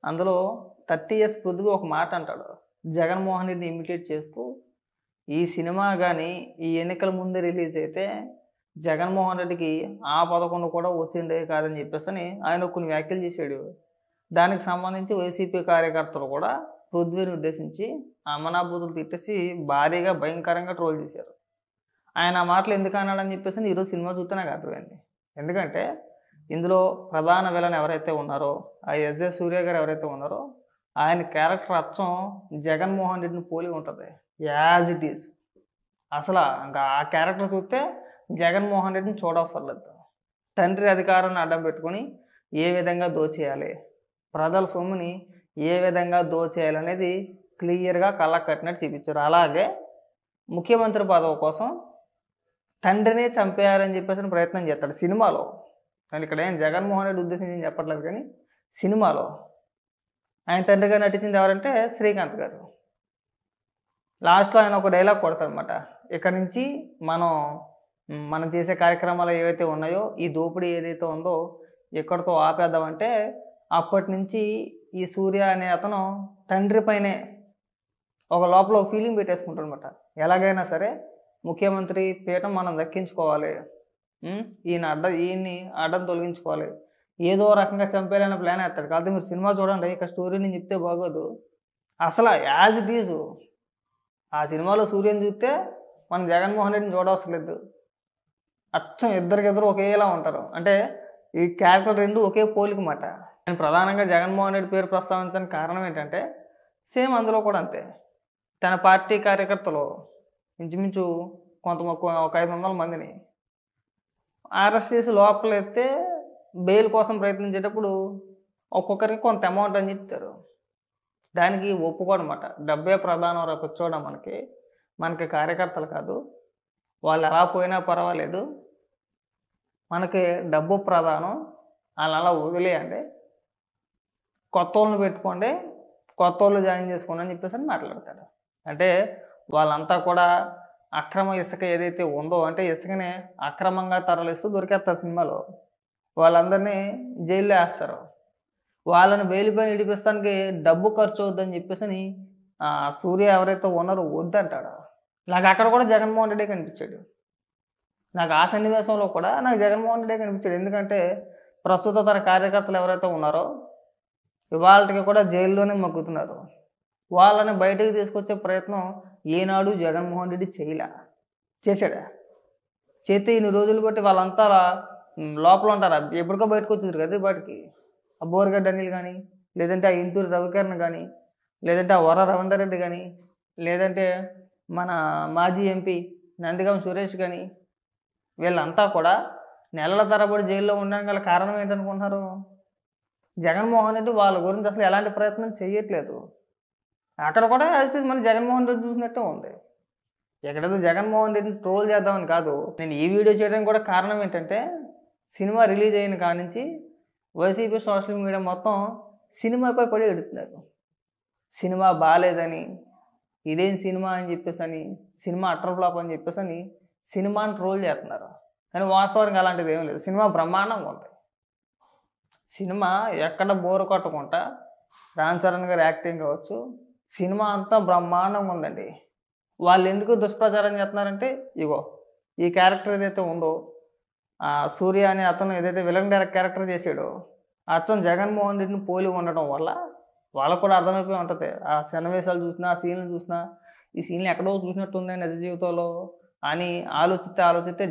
అందులో 30 ఇయర్స్ పృథ్వీ ఒక మాట అంటాడు. జగన్మోహన్ రెడ్డిని ఇమిటేట్ చేస్తూ, ఈ సినిమా గాని ఈ ఎన్నికల ముందే రిలీజ్ అయితే జగన్మోహన్ రెడ్డికి ఆ 11 కూడా వచ్చిండే కాదని చెప్పేసని ఆయన కొన్ని వ్యాఖ్యలు చేశాడు. దానికి సంబంధించి వైసీపీ కార్యకర్తలు కూడా పృథ్వీని ఉద్దేశించి అమనాబూతులు తిట్టేసి భారీగా భయంకరంగా ట్రోల్ చేశారు. ఆయన ఆ మాటలు ఎందుకు అన్నాడని చెప్పేసి ఈరోజు సినిమా చూస్తే నాకు అర్థమైంది. ఎందుకంటే ఇందులో ప్రధాన విలన్ ఎవరైతే ఉన్నారో, ఆ ఎస్జే సూర్య గారు ఎవరైతే ఉన్నారో, ఆయన క్యారెక్టర్ అచ్చం జగన్మోహన్ రెడ్డిని పోలి ఉంటుంది, యాజ్ ఇట్ ఈజ్. అసలు ఇంకా ఆ క్యారెక్టర్ చూస్తే జగన్మోహన్ రెడ్డిని చూడవసరం లేదు. తండ్రి అధికారాన్ని అడ్డం పెట్టుకొని ఏ విధంగా దోచేయాలి, ప్రజల సొమ్ముని ఏ విధంగా దోచేయాలనేది క్లియర్గా కళ్ళకు కట్టినట్టు చూపించారు. అలాగే ముఖ్యమంత్రి పదవి కోసం తండ్రినే చంపేయాలని చెప్పేసి ప్రయత్నం చేస్తాడు సినిమాలో. కానీ ఇక్కడ ఏం జగన్మోహన్ రెడ్డి ఉద్దేశించి చెప్పట్లేదు, కానీ సినిమాలో ఆయన తండ్రిగా నటించింది ఎవరంటే శ్రీకాంత్ గారు. లాస్ట్లో ఆయన ఒక డైలాగ్ కొడతాడనమాట, ఇక్కడ నుంచి మనం చేసే కార్యక్రమాలు ఏవైతే ఉన్నాయో, ఈ దోపిడీ ఏదైతే ఉందో ఎక్కడితో ఆపేద్దామంటే, అప్పటి నుంచి ఈ సూర్య అనే అతను తండ్రి పైనే ఒక లోపల ఒక ఫీలింగ్ పెట్టేసుకుంటాడు అనమాట. ఎలాగైనా సరే ముఖ్యమంత్రి పీఠం మనం దక్కించుకోవాలి, ఈయన్ని అడ్డం తొలగించుకోవాలి, ఏదో రకంగా చంపేయాలనే ప్లాన్ వేస్తాడు. కాబట్టి మీరు సినిమా చూడండి, ఇక్కడ స్టోరీని చెప్తే బాగోదు. అసలు యాజ్ ఇట్ ఈజ్ ఆ సినిమాలో సూర్యని చూస్తే మనం జగన్మోహన్ రెడ్డిని చూడవసరం లేదు. అచ్చం ఇద్దరికిద్దరు ఒకేలా ఉంటారు. అంటే ఈ క్యారెక్టర్ రెండు ఒకే పోలిక మాట. నేను ప్రధానంగా జగన్మోహన్ రెడ్డి పేరు ప్రస్తావించడానికి కారణం ఏంటంటే, సేమ్ అందులో కూడా అంతే. తన పార్టీ కార్యకర్తలు ఇంచుమించు ఒక 500 మందిని అరెస్ట్ చేసి లోపల ఎత్తే బెయిల్ కోసం ప్రయత్నించేటప్పుడు ఒక్కొక్కరికి కొంత అమౌంట్ అని చెప్తారు. దానికి ఒప్పుకోడమాట. డబ్బే ప్రధానం రేపు వచ్చోడం మనకి కార్యకర్తలు కాదు, వాళ్ళు ఎలా పోయినా పర్వాలేదు, మనకి డబ్బు ప్రధానం, వాళ్ళు అలా వదిలేయండి, కొత్త వాళ్ళని పెట్టుకోండి, కొత్త వాళ్ళు జాయిన్ చేసుకోండి అని చెప్పేసి మాట్లాడతాడు. అంటే వాళ్ళంతా కూడా అక్రమ ఇసుక ఏదైతే ఉందో, అంటే ఇసుకనే అక్రమంగా తరలిస్తూ దొరికేస్తారు సినిమాలో, వాళ్ళందరినీ జైల్లో వేస్తారు. వాళ్ళని బెయిల్పైన ఇడిపిస్తానికి డబ్బు ఖర్చు అవుద్దని చెప్పేసి సూర్య ఎవరైతే ఉన్నారో వద్దంటాడు. నాకు అక్కడ కూడా జగన్మోహన్ రెడ్డి కనిపించాడు. నాకు ఆ సన్నివేశంలో కూడా నాకు జగన్మోహన్ రెడ్డి కనిపించాడు. ఎందుకంటే ప్రస్తుత తన కార్యకర్తలు ఎవరైతే ఉన్నారో ఇవాళకి కూడా జైల్లోనే మగ్గుతున్నారు. వాళ్ళని బయటకు తీసుకొచ్చే ప్రయత్నం ఏనాడు జగన్మోహన్ రెడ్డి చేశాడా? చేస్తే ఇన్ని రోజులు బట్టి వాళ్ళంతా లోపల ఉంటారు, ఎప్పటికో బయటకు వచ్చేది కదా బయటికి. ఆ బోరగడ్డ అనిల్ కానీ, లేదంటే ఆ ఇంటూరి రవికిరణ్ కానీ, లేదంటే ఆ వర రవీందర్ రెడ్డి కానీ, లేదంటే మన మాజీ ఎంపీ నందిగం సురేష్ కానీ, వీళ్ళంతా కూడా నెలల తరబడి జైల్లో ఉండడానికి గల కారణం ఏంటనుకుంటున్నారు? జగన్మోహన్ రెడ్డి వాళ్ళ గురించి అసలు ఎలాంటి ప్రయత్నం చేయట్లేదు. అక్కడ కూడా యాజ్ మన జగన్మోహన్ రెడ్డి చూసినట్టే ఉంది. ఎక్కడేదో జగన్మోహన్ రెడ్డిని ట్రోల్ చేద్దామని కాదు. నేను ఈ వీడియో చేయడానికి కూడా కారణం ఏంటంటే, సినిమా రిలీజ్ అయిన కాడి నుంచి వైసీపీ సోషల్ మీడియా మొత్తం సినిమాపై పడి ఎడుతున్నారు. సినిమా బాగాలేదని, ఇదేం సినిమా అని చెప్పేసి, సినిమా అటర్ ఫ్లాప్ అని చెప్పేసి సినిమాని ట్రోల్ చేస్తున్నారు. కానీ వాస్తవానికి అలాంటిది ఏం లేదు. సినిమా బ్రహ్మాండంగా ఉంది. సినిమా ఎక్కడ బోరు కొట్టకుండా రామ్ చరణ్ గారు యాక్టింగ్ కావచ్చు, సినిమా అంతా బ్రహ్మాండంగా ఉందండి. వాళ్ళు ఎందుకు దుష్ప్రచారం చేస్తున్నారంటే, ఇగో ఈ క్యారెక్టర్ ఏదైతే ఉందో, సూర్య అనే అతను ఏదైతే విలన్ క్యారెక్టర్ చేశాడో, అతను జగన్మోహన్ రెడ్డిని పోలి ఉండటం వల్ల వాళ్ళకు కూడా అర్థమైపోయి ఉంటుంది. ఆ సన్నివేశాలు చూసినా, ఆ సీన్లు చూసినా, ఈ సీన్లు ఎక్కడో చూసినట్టుంది నిజ జీవితంలో అని ఆలోచిస్తే